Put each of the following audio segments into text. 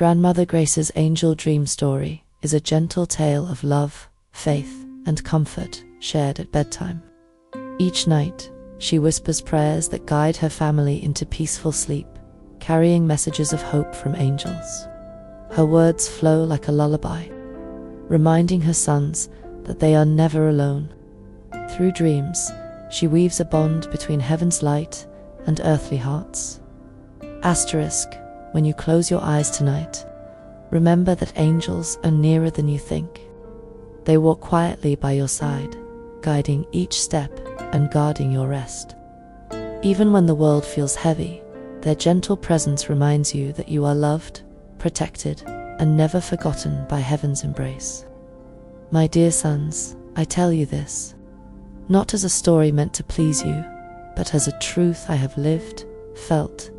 Grandmother Grace's angel dream story is a gentle tale of love, faith, and comfort shared at bedtime. Each night, she whispers prayers that guide her family into peaceful sleep, carrying messages of hope from angels. Her words flow like a lullaby, reminding her sons that they are never alone. Through dreams, she weaves a bond between heaven's light and earthly hearts. Asterisk, when you close your eyes tonight, remember that angels are nearer than you think. They walk quietly by your side, guiding each step and guarding your rest. Even when the world feels heavy, their gentle presence reminds you that you are loved, protected, and never forgotten by heaven's embrace. My dear sons, I tell you this, not as a story meant to please you, but as a truth I have lived, felt,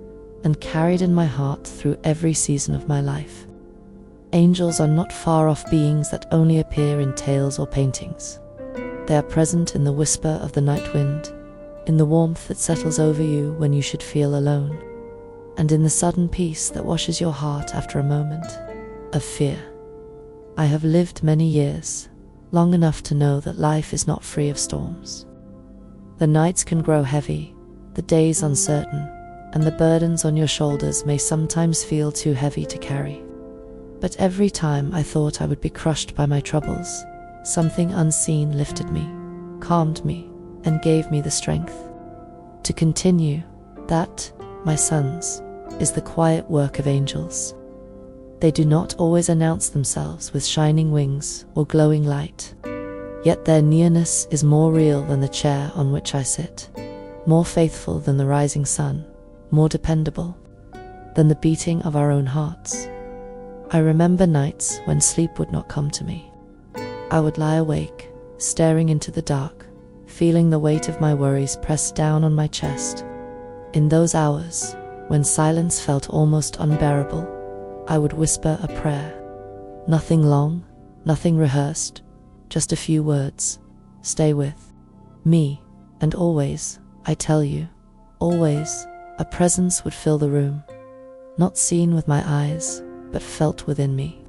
and carried in my heart through every season of my life. Angels are not far-off beings that only appear in tales or paintings. They are present in the whisper of the night wind, in the warmth that settles over you when you should feel alone, and in the sudden peace that washes your heart after a moment of fear. I have lived many years, long enough to know that life is not free of storms. The nights can grow heavy, the days uncertain, and the burdens on your shoulders may sometimes feel too heavy to carry. But every time I thought I would be crushed by my troubles, something unseen lifted me, calmed me, and gave me the strength to continue. That, my sons, is the quiet work of angels. They do not always announce themselves with shining wings or glowing light, yet their nearness is more real than the chair on which I sit, more faithful than the rising sun, more dependable than the beating of our own hearts. I remember nights when sleep would not come to me. I would lie awake, staring into the dark, feeling the weight of my worries pressed down on my chest. In those hours, when silence felt almost unbearable, I would whisper a prayer. Nothing long, nothing rehearsed, just a few words. Stay with me, and always, I tell you, always, a presence would fill the room, not seen with my eyes, but felt within me.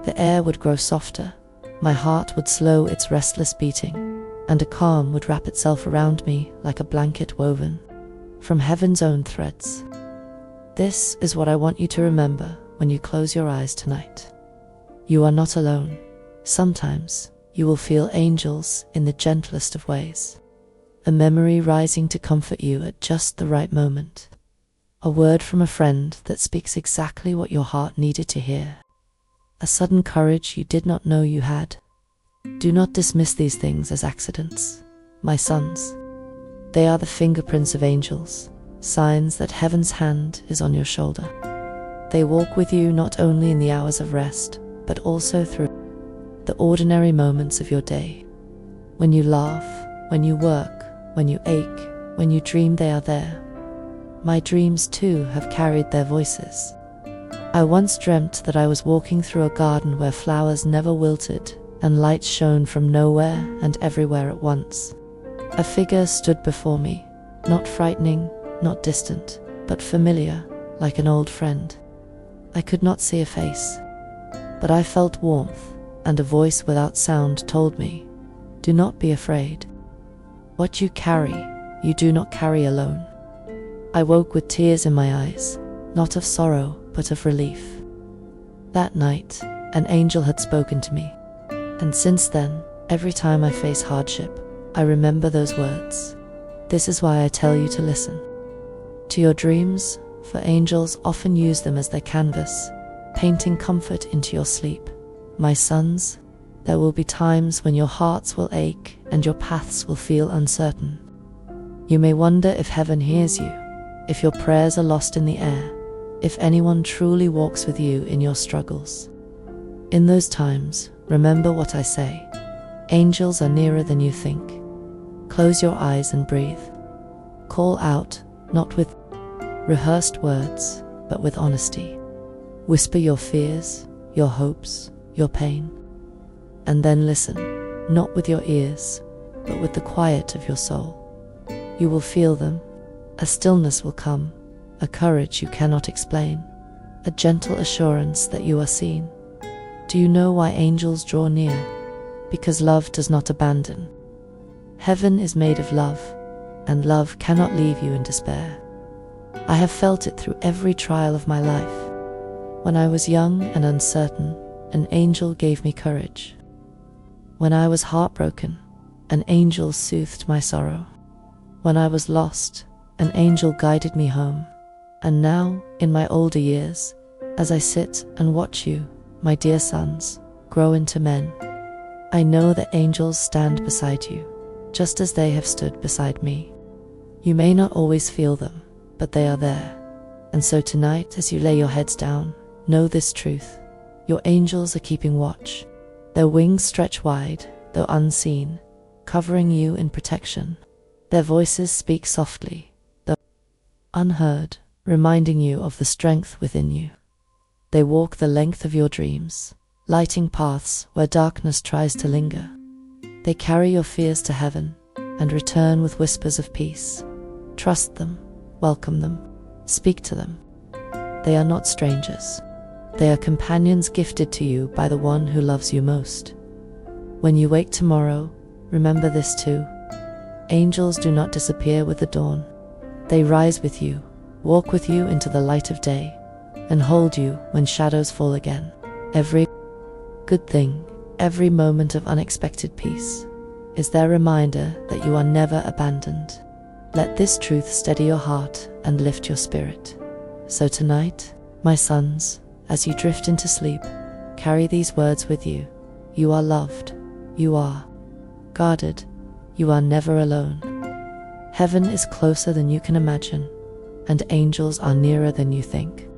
The air would grow softer, my heart would slow its restless beating, and a calm would wrap itself around me like a blanket woven from heaven's own threads. This is what I want you to remember when you close your eyes tonight. You are not alone. Sometimes you will feel angels in the gentlest of ways. A memory rising to comfort you at just the right moment. A word from a friend that speaks exactly what your heart needed to hear. A sudden courage you did not know you had. Do not dismiss these things as accidents, my sons. They are the fingerprints of angels, signs that heaven's hand is on your shoulder. They walk with you not only in the hours of rest, but also through the ordinary moments of your day. When you laugh, when you work, when you ache, when you dream, they are there. My dreams too have carried their voices. I once dreamt that I was walking through a garden where flowers never wilted and light shone from nowhere and everywhere at once. A figure stood before me, not frightening, not distant, but familiar, like an old friend. I could not see a face, but I felt warmth, and a voice without sound told me, "Do not be afraid. What you carry, you do not carry alone." I woke with tears in my eyes, not of sorrow, but of relief. That night, an angel had spoken to me, and since then, every time I face hardship, I remember those words. This is why I tell you to listen to your dreams, for angels often use them as their canvas, painting comfort into your sleep. My sons, there will be times when your hearts will ache and your paths will feel uncertain. You may wonder if heaven hears you, if your prayers are lost in the air, if anyone truly walks with you in your struggles. In those times, remember what I say. Angels are nearer than you think. Close your eyes and breathe. Call out, not with rehearsed words, but with honesty. Whisper your fears, your hopes, your pain. And then listen, not with your ears, but with the quiet of your soul. You will feel them. A stillness will come, a courage you cannot explain. a gentle assurance that you are seen. Do you know why angels draw near? Because love does not abandon. Heaven is made of love, and love cannot leave you in despair. I have felt it through every trial of my life. When I was young and uncertain, an angel gave me courage. When I was heartbroken, an angel soothed my sorrow. When I was lost, an angel guided me home. And now, in my older years, as I sit and watch you, my dear sons, grow into men, I know that angels stand beside you, just as they have stood beside me. You may not always feel them, but they are there. And so tonight, as you lay your heads down, know this truth: your angels are keeping watch. Their wings stretch wide, though unseen, covering you in protection. Their voices speak softly, though unheard, reminding you of the strength within you. They walk the length of your dreams, lighting paths where darkness tries to linger. They carry your fears to heaven and return with whispers of peace. Trust them, welcome them, speak to them. They are not strangers. They are companions gifted to you by the one who loves you most. When you wake tomorrow, remember this too: angels do not disappear with the dawn. They rise with you, walk with you into the light of day, and hold you when shadows fall again. Every good thing, every moment of unexpected peace, is their reminder that you are never abandoned. Let this truth steady your heart and lift your spirit. So tonight, my sons, as you drift into sleep, carry these words with you. You are loved. You are guarded. You are never alone. Heaven is closer than you can imagine, and angels are nearer than you think.